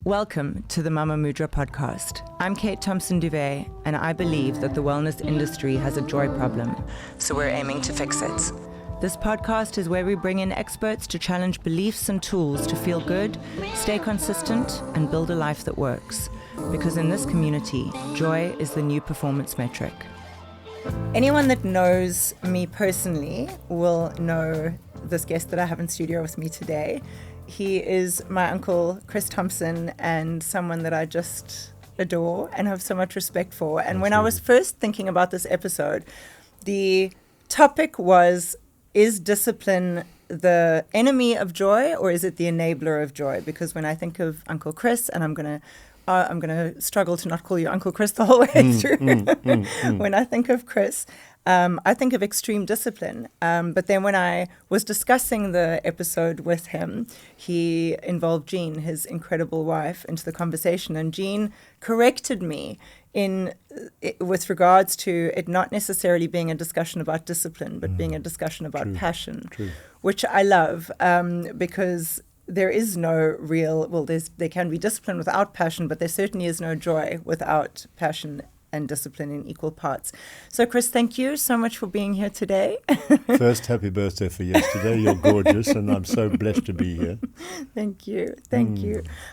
Welcome to the Mama Mudra podcast. I'm Kate Thompson-Duwe, and I believe that the wellness industry has a joy problem, so we're aiming to fix it. This podcast is where we bring in experts to challenge beliefs and tools to feel good, stay consistent, and build a life that works. Because in this community, joy is the new performance metric. Anyone that knows me personally will know this guest that I have in studio with me today. He is my uncle, Chris Thompson, and someone that I just adore and have so much respect for. And when I was first thinking about this episode, the topic was, is discipline the enemy of joy or is it the enabler of joy? Because when I think of Uncle Chris, and I'm going to struggle to not call you Uncle Chris the whole way through. When I think of Chris, I think of extreme discipline. But then when I was discussing the episode with him, he involved Jean, his incredible wife, into the conversation. And Jean corrected me with regards to it not necessarily being a discussion about discipline, but being a discussion about passion, which I love because there is no real, there can be discipline without passion, but there certainly is no joy without passion and discipline in equal parts. So Chris, thank you so much for being here today. First, happy birthday for yesterday. You're gorgeous and I'm so blessed to be here. Thank you.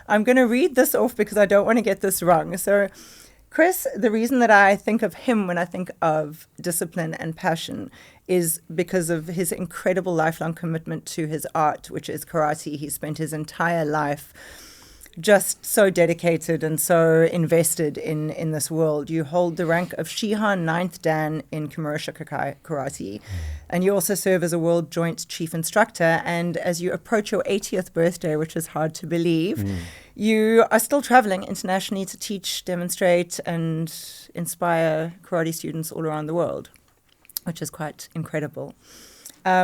I'm going to read this off because I don't want to get this wrong. So Chris, the reason that I think of him when I think of discipline and passion is because of his incredible lifelong commitment to his art, which is karate. He spent his entire life just so dedicated and so invested in this world. You hold the rank of Shihan 9th Dan in Commercial Karate, and you also serve as a World Joint Chief Instructor. And as you approach your 80th birthday, which is hard to believe, you are still traveling internationally to teach, demonstrate, and inspire karate students all around the world, which is quite incredible. What I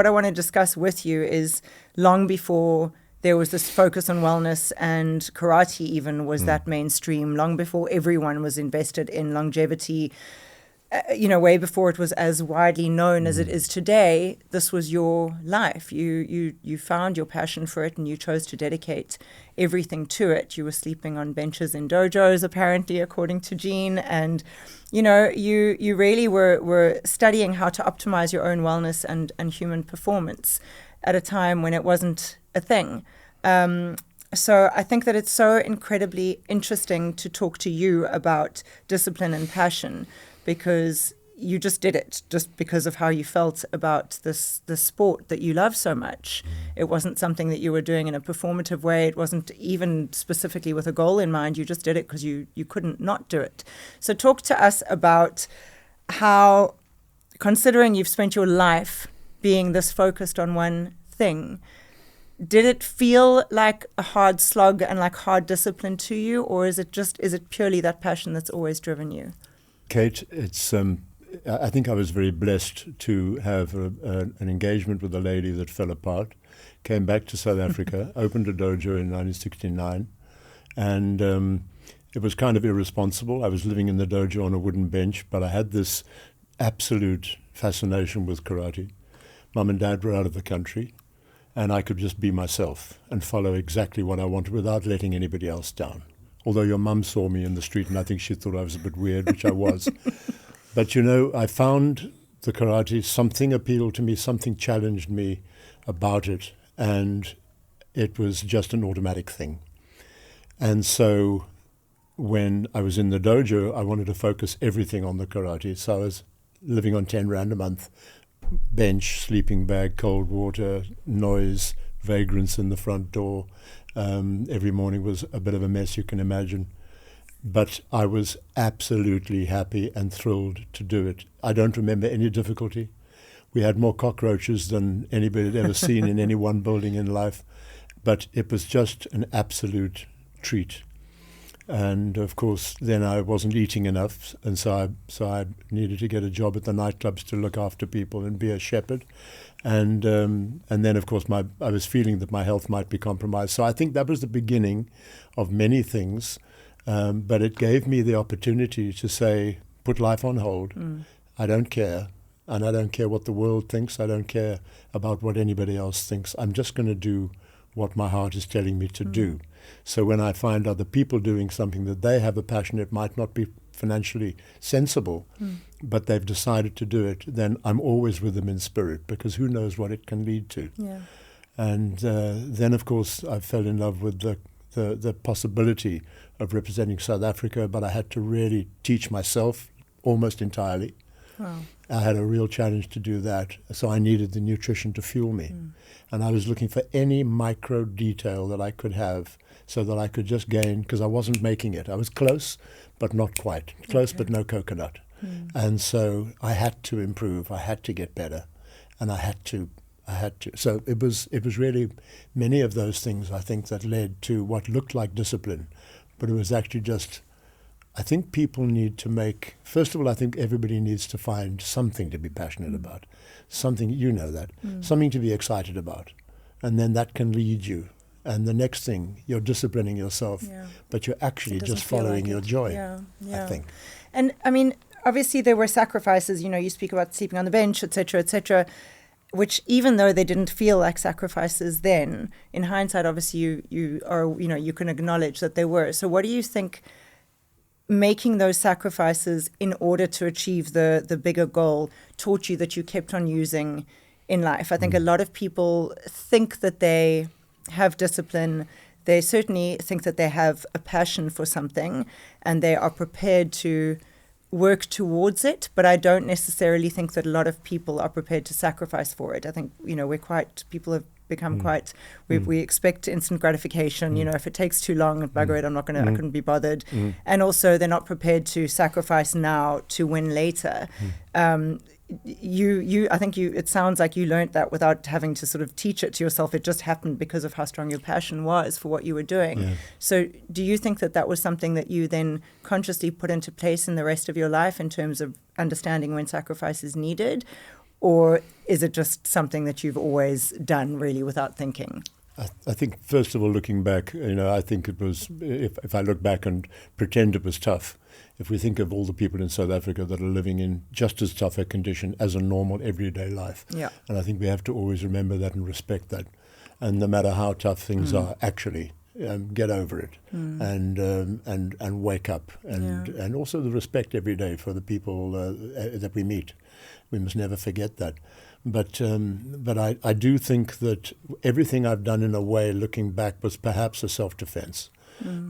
want to discuss with you is long before there was this focus on wellness and karate even was that mainstream, long before everyone was invested in longevity, way before it was as widely known as it is today. This was your life. You found your passion for it and you chose to dedicate everything to it. You were sleeping on benches in dojos, apparently, according to Jean. And, you really were studying how to optimize your own wellness and human performance at a time when it wasn't a thing. So I think that it's so incredibly interesting to talk to you about discipline and passion, because you just did it just because of how you felt about this sport that you love so much. It wasn't something that you were doing in a performative way. It wasn't even specifically with a goal in mind. You just did it because you couldn't not do it. So talk to us about how, considering you've spent your life being this focused on one thing, did it feel like a hard slog and like hard discipline to you, or is it purely that passion that's always driven you? Kate, it's I think I was very blessed to have an engagement with a lady that fell apart, came back to South Africa, opened a dojo in 1969, and it was kind of irresponsible. I was living in the dojo on a wooden bench, but I had this absolute fascination with karate. Mum and Dad were out of the country, and I could just be myself and follow exactly what I wanted without letting anybody else down. Although your mum saw me in the street and I think she thought I was a bit weird, which I was. But, I found the karate, something appealed to me, something challenged me about it, and it was just an automatic thing. And so when I was in the dojo, I wanted to focus everything on the karate. So I was living on 10 Rand a month, bench, sleeping bag, cold water, noise, vagrants in the front door. Every morning was a bit of a mess, you can imagine. But I was absolutely happy and thrilled to do it. I don't remember any difficulty. We had more cockroaches than anybody had ever seen in any one building in life. But it was just an absolute treat. And of course, then I wasn't eating enough, and so I needed to get a job at the nightclubs to look after people and be a shepherd. And then, of course, I was feeling that my health might be compromised. So I think that was the beginning of many things. But it gave me the opportunity to say, put life on hold. I don't care. And I don't care what the world thinks. I don't care about what anybody else thinks. I'm just going to do what my heart is telling me to do. So when I find other people doing something that they have a passion, it might not be financially sensible, but they've decided to do it, then I'm always with them in spirit, because who knows what it can lead to. Yeah. And then, of course, I fell in love with the possibility of representing South Africa, but I had to really teach myself almost entirely. Wow. I had a real challenge to do that, so I needed the nutrition to fuel me. And I was looking for any micro detail that I could have so that I could just gain, because I wasn't making it. I was close, but not quite. Close, but no coconut. And so I had to improve. I had to get better, and I had to. So it was really many of those things, I think, that led to what looked like discipline, but it was actually just, I think people need to make, first of all, I think everybody needs to find something to be passionate about, something, you know that, something to be excited about, and then that can lead you. And the next thing, you're disciplining yourself, but you're actually just following your joy, I think. And I mean, obviously there were sacrifices, you speak about sleeping on the bench, etc., which even though they didn't feel like sacrifices then, in hindsight, obviously you are, you can acknowledge that they were. So what do you think making those sacrifices in order to achieve the bigger goal taught you that you kept on using in life? I think a lot of people think that they have discipline. They certainly think that they have a passion for something and they are prepared to work towards it, but I don't necessarily think that a lot of people are prepared to sacrifice for it. I think, people have become quite, we expect instant gratification, if it takes too long, bugger it, I couldn't be bothered. And also they're not prepared to sacrifice now to win later. I think it sounds like you learned that without having to sort of teach it to yourself. It just happened because of how strong your passion was for what you were doing. Yeah. So do you think that was something that you then consciously put into place in the rest of your life in terms of understanding when sacrifice is needed? Or is it just something that you've always done really without thinking? I think, first of all, looking back, I think it was, if I look back and pretend it was tough, if we think of all the people in South Africa that are living in just as tough a condition as a normal everyday life. Yeah. And I think we have to always remember that and respect that. And no matter how tough things are, actually get over it and wake up. And also the respect every day for the people that we meet. We must never forget that. But I do think that everything I've done in a way, looking back, was perhaps a self-defense.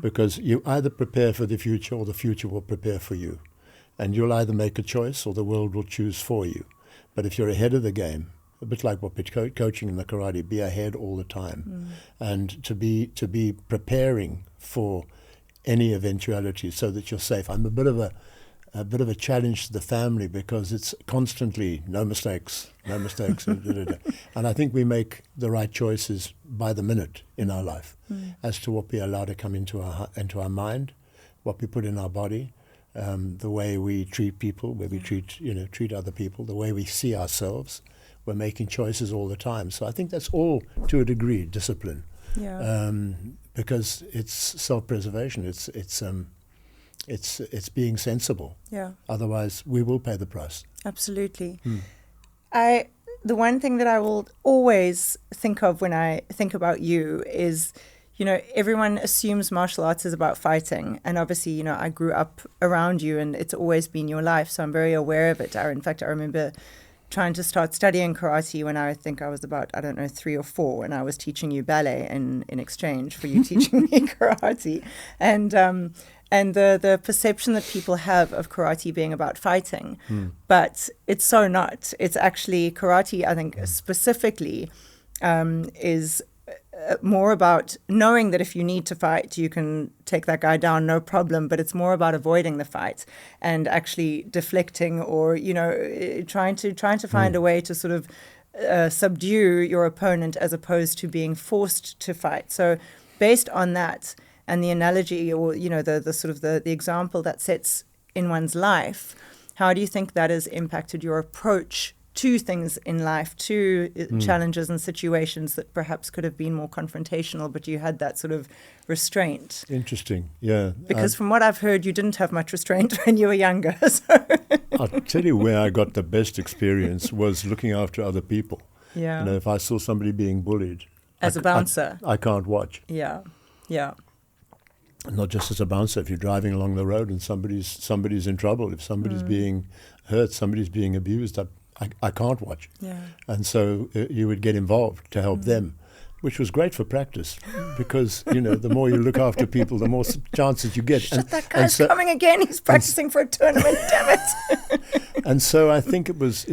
Because you either prepare for the future or the future will prepare for you. And you'll either make a choice or the world will choose for you. But if you're ahead of the game, a bit like what we're coaching in the karate, be ahead all the time. And to be preparing for any eventuality so that you're safe. I'm a bit of a challenge to the family because it's constantly no mistakes. And I think we make the right choices by the minute in our life as to what we allow to come into our mind, what we put in our body, the way we treat people, where we treat other people, the way we see ourselves. We're making choices all the time. So I think that's all, to a degree, discipline. Yeah. Because it's self-preservation. It's being sensible. Yeah. Otherwise, we will pay the price. Absolutely. The one thing that I will always think of when I think about you is, everyone assumes martial arts is about fighting. And obviously, I grew up around you and it's always been your life. So I'm very aware of it. In fact, I remember trying to start studying karate when I think I was about, 3 or 4, and I was teaching you ballet in exchange for you teaching me karate. And the perception that people have of karate being about fighting. But it's so not. It's actually, karate, I think, specifically is more about knowing that if you need to fight, you can take that guy down, no problem. But it's more about avoiding the fight and actually deflecting or, trying to find a way to sort of subdue your opponent as opposed to being forced to fight. So based on that, and the analogy or, the sort of the example that sets in one's life, how do you think that has impacted your approach to things in life, to challenges and situations that perhaps could have been more confrontational, but you had that sort of restraint? Interesting, yeah. Because from what I've heard, you didn't have much restraint when you were younger. So. I'll tell you where I got the best experience was looking after other people. Yeah. If I saw somebody being bullied, As a bouncer. I can't watch. Yeah. Yeah. Not just as a bouncer. If you're driving along the road and somebody's in trouble, if somebody's being hurt, somebody's being abused, I can't watch. Yeah. And so you would get involved to help them, which was great for practice because, the more you look after people, the more chances you get. Shut, that guy's coming again. He's practicing for a tournament, damn it. And so I think it was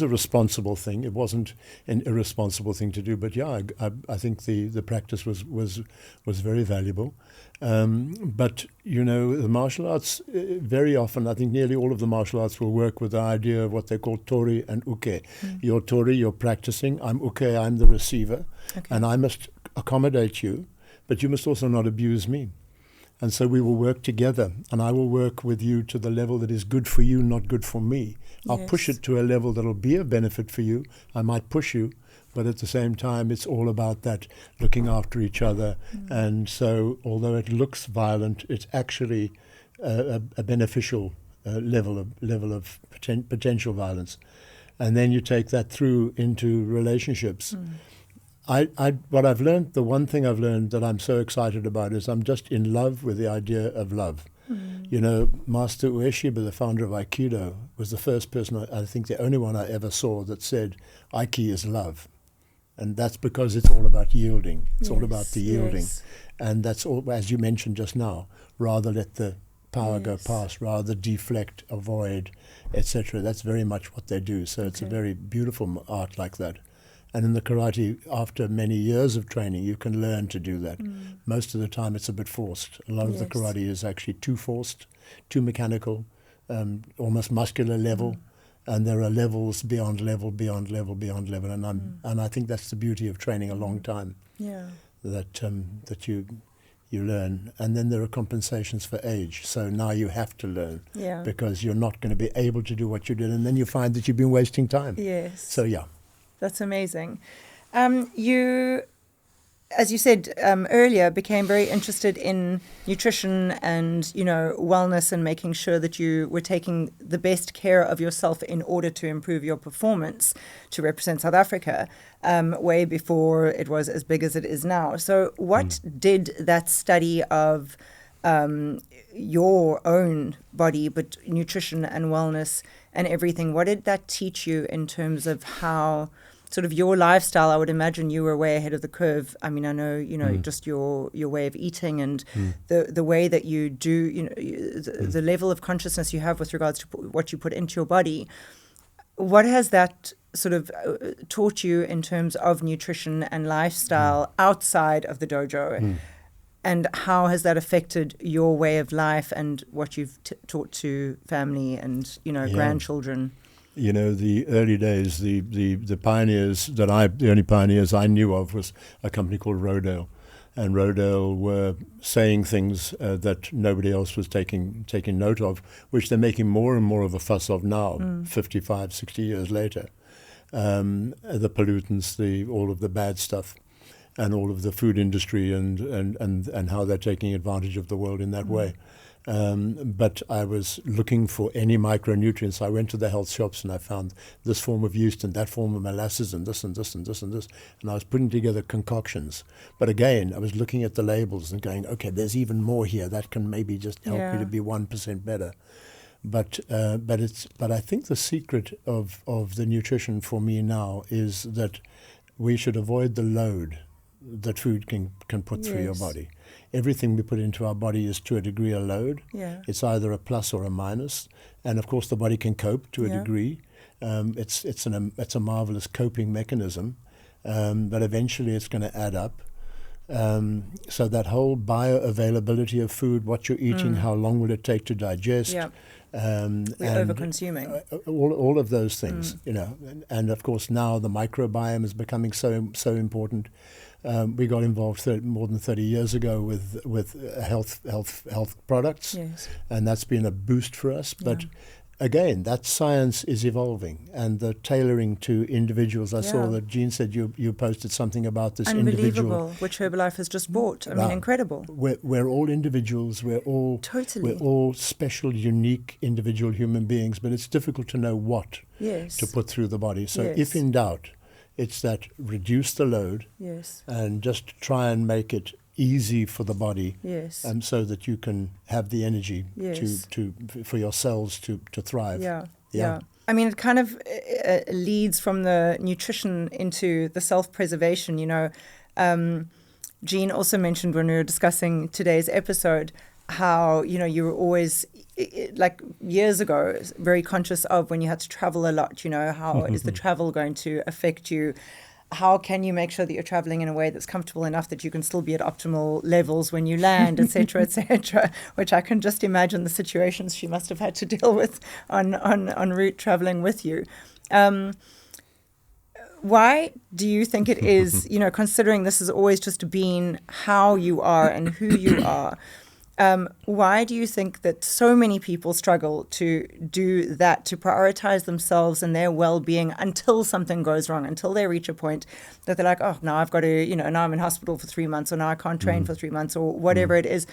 a responsible thing. It wasn't an irresponsible thing to do. But yeah, I think the practice was very valuable. But the martial arts very often, I think nearly all of the martial arts will work with the idea of what they call tori and uke. You're tori, you're practicing. I'm uke, I'm the receiver, and I must accommodate you, but you must also not abuse me. And so we will work together, and I will work with you to the level that is good for you, not good for me. I'll push it to a level that will be a benefit for you. I might push you, but at the same time, it's all about that looking after each other. And so, although it looks violent, it's actually a beneficial level of potential violence. And then you take that through into relationships. What I've learned, the one thing I've learned that I'm so excited about is I'm just in love with the idea of love. Master Ueshiba, the founder of Aikido, was the first person, I think the only one I ever saw that said, Aiki is love. And that's because it's all about yielding. It's all about the yielding. And that's all, as you mentioned just now, rather let the power go past, rather deflect, avoid, etc. That's very much what they do. So it's a very beautiful art like that. And in the karate, after many years of training, you can learn to do that. Most of the time, it's a bit forced. A lot of the karate is actually too forced, too mechanical, almost muscular level. And there are levels beyond level, beyond level, beyond level. And I think that's the beauty of training a long time. Yeah. That you learn. And then there are compensations for age. So now you have to learn because you're not going to be able to do what you did. And then you find that you've been wasting time. Yes. So, yeah. That's amazing. You, as you said earlier, became very interested in nutrition and, wellness and making sure that you were taking the best care of yourself in order to improve your performance to represent South Africa way before it was as big as it is now. So what did that study of your own body, but nutrition and wellness and everything, what did that teach you in terms of how sort of your lifestyle? I would imagine you were way ahead of the curve. I mean, I know, just your way of eating and the way that you do, the level of consciousness you have with regards to what you put into your body. What has that sort of taught you in terms of nutrition and lifestyle outside of the dojo? And how has that affected your way of life and what you've taught to family and, grandchildren? The early days, the pioneers the only pioneers I knew of was a company called Rodale. And Rodale were saying things that nobody else was taking note of, which they're making more and more of a fuss of now, 55, 60 years later. The pollutants, all of the bad stuff, and all of the food industry and how they're taking advantage of the world in that way. But I was looking for any micronutrients. I went to the health shops and I found this form of yeast and that form of molasses and this and this and this and this. And I was putting together concoctions. But again, I was looking at the labels and going, okay, there's even more here. That can maybe just help me to be 1% better. But I think the secret of the nutrition for me now is that we should avoid the load that food can put through your body. Everything we put into our body is to a degree a load. It's either a plus or a minus, and of course the body can cope to a degree. It's a marvelous coping mechanism, but eventually it's going to add up. So that whole bioavailability of food, what you're eating, how long will it take to digest? We're over-consuming. All of those things, and of course now the microbiome is becoming so important. We got involved more than 30 years ago with health products, and that's been a boost for us. But again, that science is evolving, and the tailoring to individuals. I saw that Jean said you posted something about this individual, which Herbalife has just bought. I mean, incredible. We're all individuals. We're all special, unique, individual human beings. But it's difficult to know what to put through the body. So if in doubt, It's that reduce the load Yes. and just try and make it easy for the body, Yes. so that you can have the energy Yes. for your cells to thrive. Yeah. Yeah. I mean, it kind of leads from the nutrition into the self-preservation. Jean also mentioned when we were discussing today's episode how, you were always, like years ago, very conscious of when you had to travel a lot, how is the travel going to affect you? How can you make sure that you're traveling in a way that's comfortable enough that you can still be at optimal levels when you land, et cetera, which I can just imagine the situations she must have had to deal with on route traveling with you. Why do you think it is, considering this has always just been how you are and who you are, why do you think that so many people struggle to do that, to prioritize themselves and their well-being until something goes wrong, until they reach a point that they're like, oh, now I've got to, now I'm in hospital for 3 months, or now I can't train for 3 months, or whatever it is.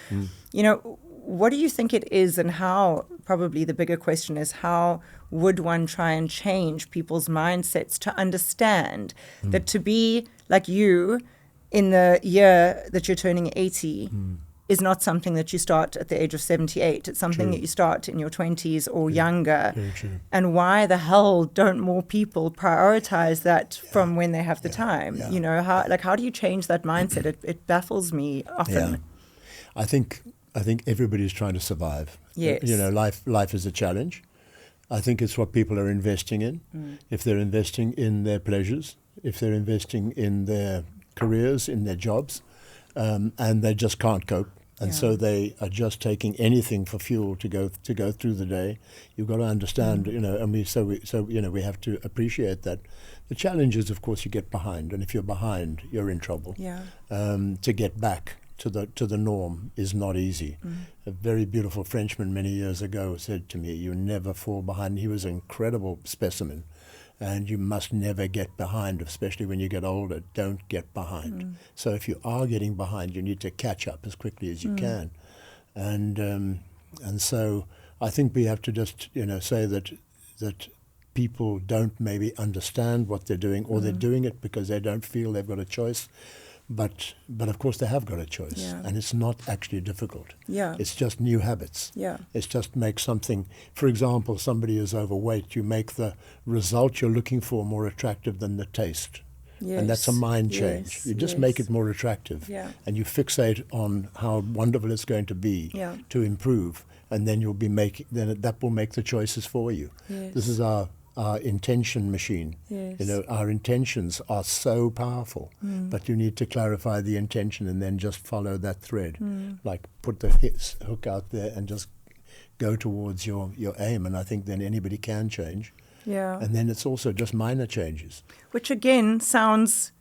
What do you think it is, and how, probably the bigger question is, how would one try and change people's mindsets to understand that to be like you in the year that you're turning 80 is not something that you start at the age of 78. It's something that you start in your 20s or younger. Very true. And why the hell don't more people prioritize that from when they have the time? Yeah. How do you change that mindset? It baffles me often. Yeah. I think everybody's trying to survive. Yes. Life is a challenge. I think it's what people are investing in. If they're investing in their pleasures, if they're investing in their careers, in their jobs, and they just can't cope. And so they are just taking anything for fuel to go through the day. You've got to understand, and we have to appreciate that. The challenge is, of course, you get behind, and if you're behind, you're in trouble. Yeah. To get back to the norm is not easy. A very beautiful Frenchman many years ago said to me, "You never fall behind." He was an incredible specimen. And you must never get behind, especially when you get older. Don't get behind. So if you are getting behind, you need to catch up as quickly as you can. And so I think we have to just say that people don't maybe understand what they're doing, or they're doing it because they don't feel they've got a choice. But of course they have got a choice, and it's not actually difficult. Yeah. It's just new habits. Yeah. It's just make something. For example, somebody is overweight. You make the result you're looking for more attractive than the taste, and that's a mind change. Yes. You just make it more attractive, and you fixate on how wonderful it's going to be to improve, and then you'll be making. Then that will make the choices for you. Yes. This is our intention machine. Yes. Our intentions are so powerful, but you need to clarify the intention and then just follow that thread. Like put the hook out there and just go towards your aim, and I think then anybody can change. Yeah. And then it's also just minor changes. Which again sounds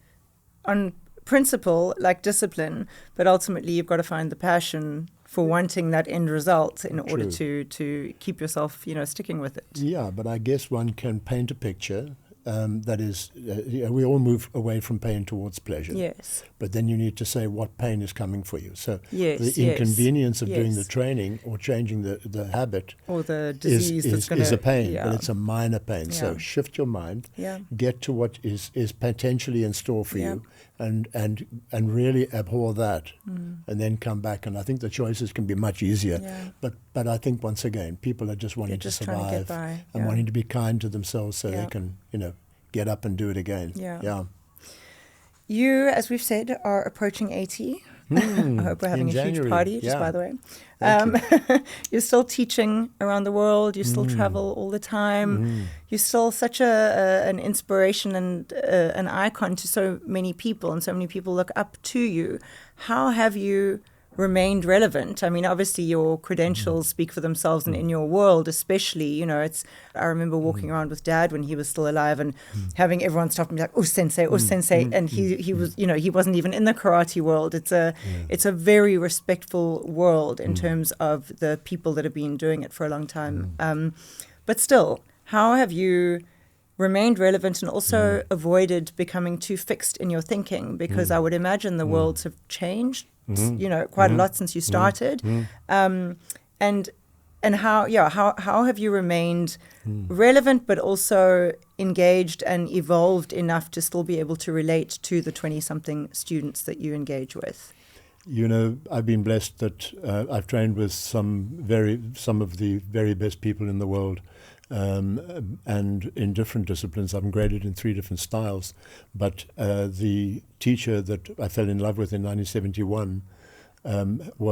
on principle like discipline, but ultimately you've got to find the passion for wanting that end result in order to keep yourself, sticking with it. Yeah, but I guess one can paint a picture that is, we all move away from pain towards pleasure. Yes. But then you need to say what pain is coming for you. So Yes, the inconvenience of yes. doing the training or changing the habit Or the disease is a pain, but it's a minor pain. Yeah. So shift your mind, Yeah. get to what is potentially in store for you, and really abhor that, and then come back. And I think the choices can be much easier. Yeah. But I think once again, people are just wanting just to trying to get survive by. and Yeah. wanting to be kind to themselves so Yeah. they can, get up and do it again. Yeah. You, as we've said, are approaching 80. I hope we're having a January. huge party, just Yeah. by the way. Thank You're still teaching around the world. You still travel all the time. You're still such an inspiration and an icon to so many people, and so many people look up to you. How have you remained relevant? I mean, obviously your credentials speak for themselves, and in your world especially, I remember walking around with Dad when he was still alive and having everyone stop and be like, oh sensei, and he was, he wasn't even in the karate world. It's a very respectful world in terms of the people that have been doing it for a long time. But still, how have you remained relevant and also avoided becoming too fixed in your thinking? Because I would imagine the worlds have changed, quite a lot since you started. And And how have you remained relevant, but also engaged and evolved enough to still be able to relate to the 20-something students that you engage with? I've been blessed that I've trained with some of the very best people in the world, and in different disciplines. I'm graded in 3 different styles, but the teacher that I fell in love with in 1971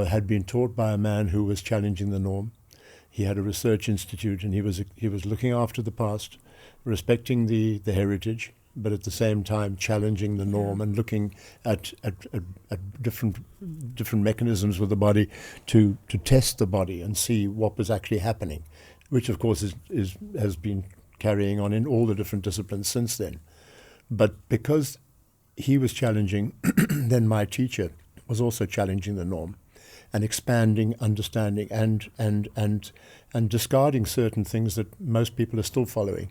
had been taught by a man who was challenging the norm. He had a research institute, and he was looking after the past, respecting the heritage, but at the same time challenging the norm and looking at different mechanisms with the body to test the body and see what was actually happening, which of course has been carrying on in all the different disciplines since then. But because he was challenging, then my teacher was also challenging the norm and expanding understanding and discarding certain things that most people are still following,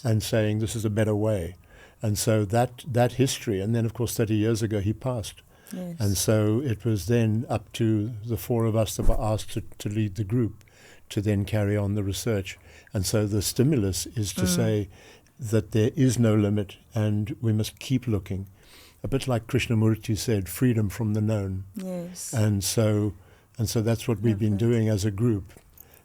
and saying this is a better way. And so that history, and then of course 30 years ago he passed. Yes. And so it was then up to the 4 of us that were asked to lead the group to then carry on the research. And so the stimulus is to say that there is no limit and we must keep looking. A bit like Krishnamurti said, freedom from the known. Yes. And so that's what we've been doing as a group.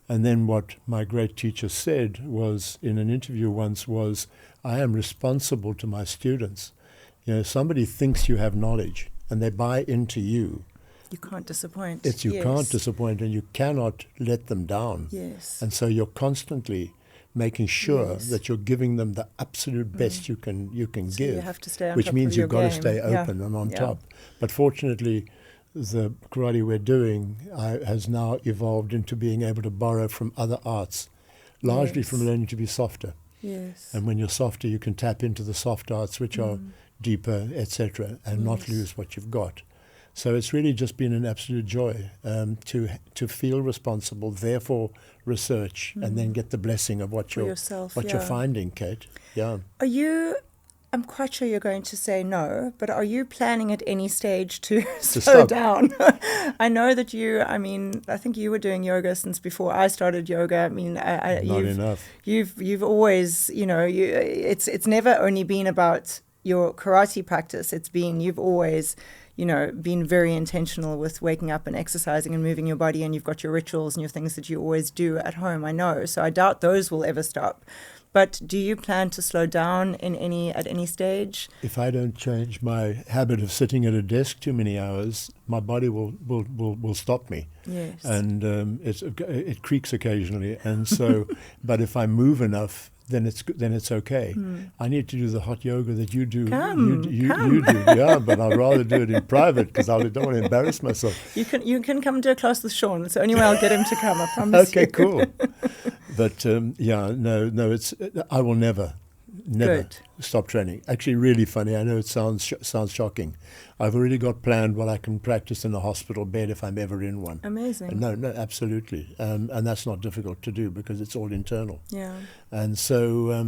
And then what my great teacher said was, in an interview once, was, I am responsible to my students. Somebody thinks you have knowledge and they buy into you. You can't disappoint. You can't disappoint, and you cannot let them down. Yes. And so you're constantly making sure that you're giving them the absolute best you can give. You have to stay on which top means of your you've got to game. stay open and on top. But fortunately, the karate we're doing has now evolved into being able to borrow from other arts, largely from learning to be softer. Yes. And when you're softer, you can tap into the soft arts, which are deeper, etc., and not lose what you've got. So it's really just been an absolute joy to feel responsible, therefore research, and then get the blessing of what you're finding, Kate. Yeah. Are you? I'm quite sure you're going to say no, but are you planning at any stage to slow down? I know that I think you were doing yoga since before I started yoga. Not enough. You've always, it's never only been about your karate practice. It's been, you've always, been very intentional with waking up and exercising and moving your body, and you've got your rituals and your things that you always do at home, I know. So I doubt those will ever stop. But do you plan to slow down at any stage? If I don't change my habit of sitting at a desk too many hours, my body will stop me. Yes. And it creaks occasionally. And so, but if I move enough, then it's okay. I need to do the hot yoga that you do. Come. You do, yeah. But I'd rather do it in private because I don't want to embarrass myself. You can come to a class with Sean. It's the only way I'll get him to come. I promise. Okay, cool. But no. I will never stop training. Actually, really funny. I know it sounds shocking. I've already got planned what I can practice in a hospital bed if I'm ever in one. Amazing. No, absolutely. And that's not difficult to do because it's all internal. Yeah. And so,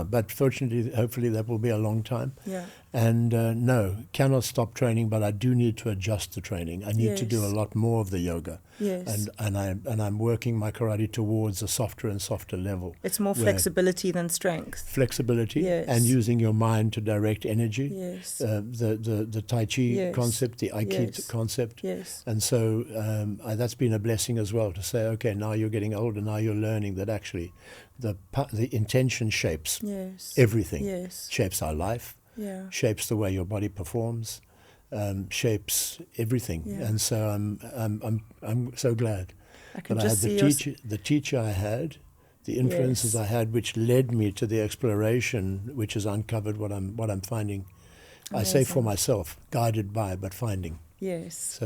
but fortunately, hopefully that will be a long time. Yeah. And no, cannot stop training, but I do need to adjust the training. I need to do a lot more of the yoga. Yes. And I'm working my karate towards a softer and softer level. It's more flexibility than strength. Flexibility and using your mind to direct energy. Yes. The Tai Chi concept, the Aikido concept. Yes. And so that's been a blessing as well to say, okay, now you're getting older, now you're learning that actually the intention shapes everything. Yes. Shapes our life. Yeah. Shapes the way your body performs. Shapes everything. Yeah. And so I'm so glad that I had the teacher I had, the influences I had, which led me to the exploration, which has uncovered what I'm finding. Amazing. I say for myself, guided by, but finding. Yes.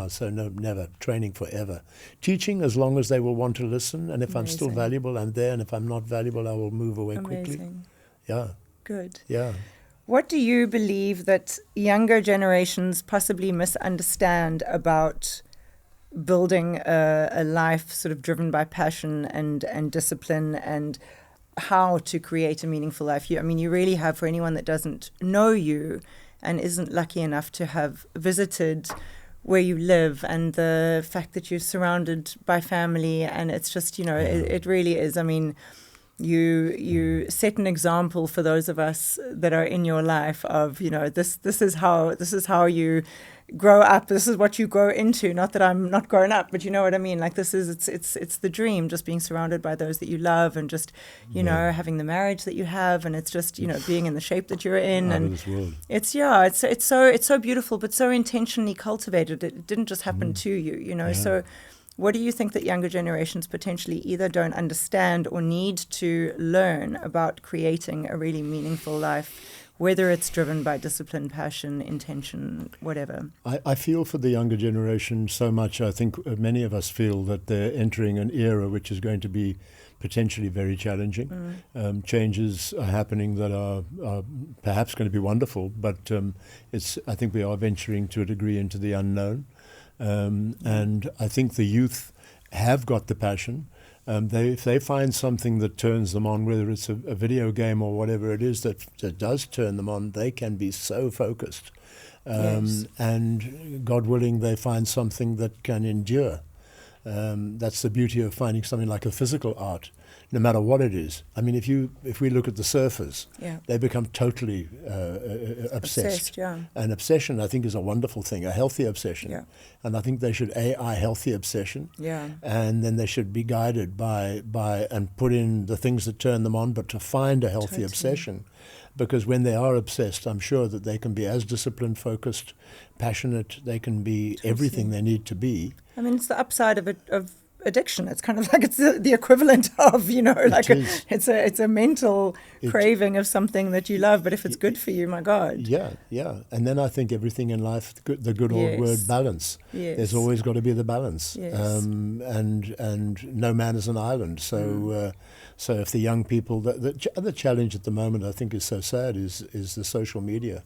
So no, never. Training forever. Teaching as long as they will want to listen, and if I'm still valuable, I'm there, and if I'm not valuable, I will move away quickly. Yeah. Good. Yeah. What do you believe that younger generations possibly misunderstand about building a life sort of driven by passion and discipline, and how to create a meaningful life? You really have, for anyone that doesn't know you and isn't lucky enough to have visited where you live and the fact that you're surrounded by family, and it's just, it really is. I mean, you set an example for those of us that are in your life of, this is how you grow up. This is what you grow into. Not that I'm not grown up, but you know what I mean? Like it's the dream, just being surrounded by those that you love, and just, having the marriage that you have, and it's just, being in the shape that you're in. Out and of this world. it's so beautiful, but so intentionally cultivated. It didn't just happen to you, So what do you think that younger generations potentially either don't understand or need to learn about creating a really meaningful life, whether it's driven by discipline, passion, intention, whatever? I feel for the younger generation so much. I think many of us feel that they're entering an era which is going to be potentially very challenging. Changes are happening that are perhaps going to be wonderful, but I think we are venturing to a degree into the unknown. And I think the youth have got the passion. If they find something that turns them on, whether it's a video game or whatever it is that does turn them on, they can be so focused. And God willing, they find something that can endure. That's the beauty of finding something like a physical art, no matter what it is. I mean, if we look at the surfers, they become totally obsessed. And obsession, I think, is a wonderful thing, a healthy obsession. And I think they should healthy obsession. And then they should be guided by and put in the things that turn them on, but to find a healthy obsession. Because when they are obsessed, I'm sure that they can be as disciplined, focused, passionate. They can be everything they need to be. I mean, it's the upside of addiction. It's kind of like it's the equivalent of, it's a mental craving of something that you love. But if it's good for you, my God. Yeah. And then I think everything in life, the good old word balance. There's always got to be the balance. And no man is an island. So so if the young people, the other challenge at the moment I think is so sad is the social media,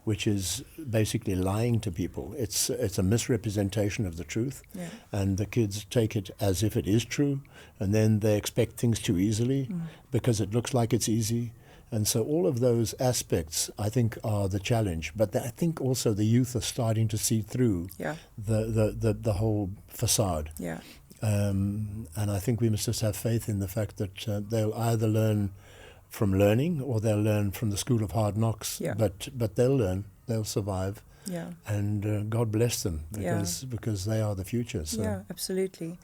which is basically lying to people. It's a misrepresentation of the truth, and the kids take it as if it is true, and then they expect things too easily because it looks like it's easy. And so all of those aspects, I think, are the challenge. But I think also the youth are starting to see through the whole facade. And I think we must just have faith in the fact that they'll either learn from learning or they'll learn from the school of hard knocks. But they'll learn, they'll survive. And God bless them because they are the future. So. Yeah, absolutely.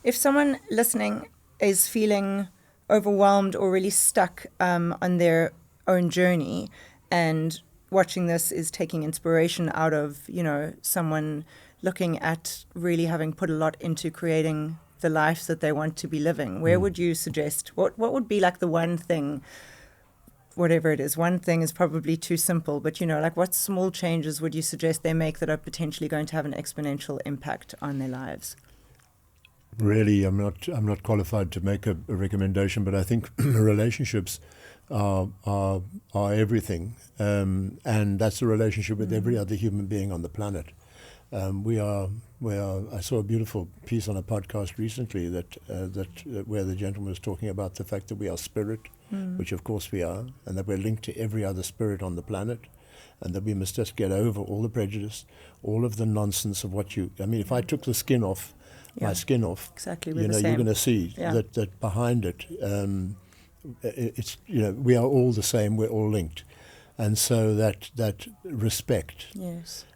If someone listening is feeling overwhelmed or really stuck on their own journey, and watching this is taking inspiration out of, someone looking at really having put a lot into creating the life that they want to be living, where would you suggest, what would be like the one thing, whatever it is? One thing is probably too simple, but like what small changes would you suggest they make that are potentially going to have an exponential impact on their lives? Really, I'm not qualified to make a recommendation, but I think relationships are everything, and that's a relationship with every other human being on the planet. I saw a beautiful piece on a podcast recently that where the gentleman was talking about the fact that we are spirit, which of course we are, and that we're linked to every other spirit on the planet, and that we must just get over all the prejudice, all of the nonsense of if I took the skin off, my skin off, exactly, you're going to see that behind it, it's we are all the same, we're all linked, and so that respect,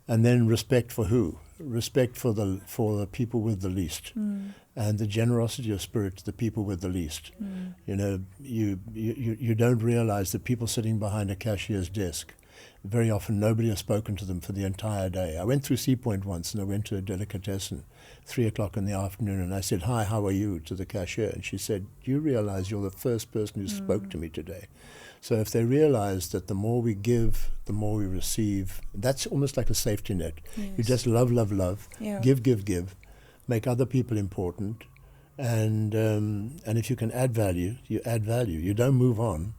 and then respect for who? Respect for the people with the least, and the generosity of spirit to the people with the least. You don't realize that people sitting behind a cashier's desk, very often nobody has spoken to them for the entire day. I went through Sea Point once, and I went to a delicatessen, 3:00 in the afternoon, and I said, "Hi, how are you?" to the cashier, and she said, "Do you realize you're the first person who spoke to me today?" So if they realize that the more we give, the more we receive, that's almost like a safety net. You just love, give, make other people important, and if you can add value, you add value. You don't move on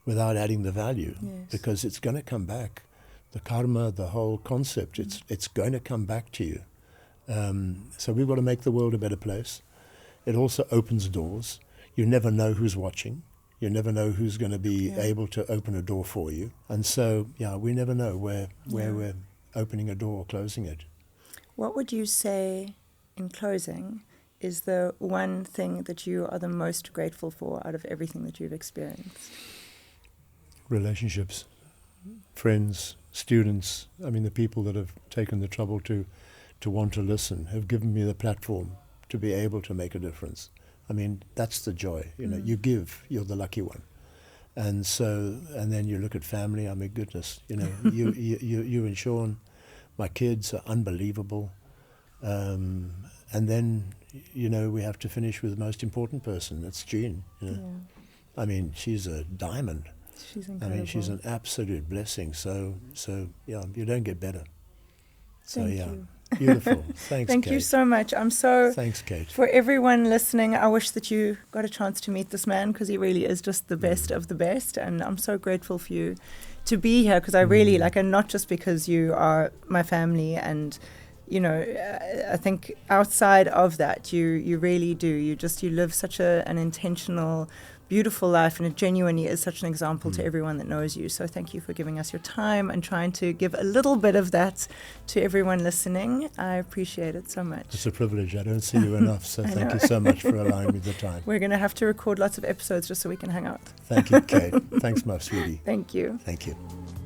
without adding the value, because it's going to come back. The karma, the whole concept, it's going to come back to you. So we've got to make the world a better place. It also opens doors. You never know who's watching. You never know who's going to be able to open a door for you. And so, we never know where we're opening a door or closing it. What would you say, in closing, is the one thing that you are the most grateful for out of everything that you've experienced? Relationships, friends, students. I mean, the people that have taken the trouble to want to listen have given me the platform to be able to make a difference. I mean, that's the joy. You know, you give, you're the lucky one. And so, and then you look at family. I mean, goodness, you know, you and Sean, my kids are unbelievable. And then, you know, we have to finish with the most important person. That's Jean. You know? Yeah. I mean, she's a diamond. She's incredible. I mean, she's an absolute blessing. So yeah, you don't get better. Thank you. Beautiful. Thanks, Thank Kate. you so much. Thanks, Kate. For everyone listening, I wish that you got a chance to meet this man, because he really is just the best of the best. And I'm so grateful for you to be here, because I really and not just because you are my family, and you know, I think outside of that, you really do. You live such an intentional, beautiful life, and it genuinely is such an example to everyone that knows you. So thank you for giving us your time and trying to give a little bit of that to everyone listening. I appreciate it so much. It's a privilege. I don't see you enough, so thank you so much for allowing me the time. We're going to have to record lots of episodes just so we can hang out. Thank you, Kate. Thanks, my sweetie. Thank you. Thank you.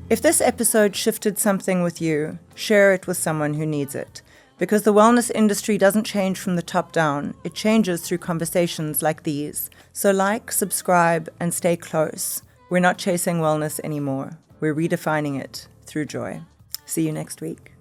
If this episode shifted something with you, share it with someone who needs it. Because the wellness industry doesn't change from the top down, it changes through conversations like these. So like, subscribe, and stay close. We're not chasing wellness anymore. We're redefining it through joy. See you next week.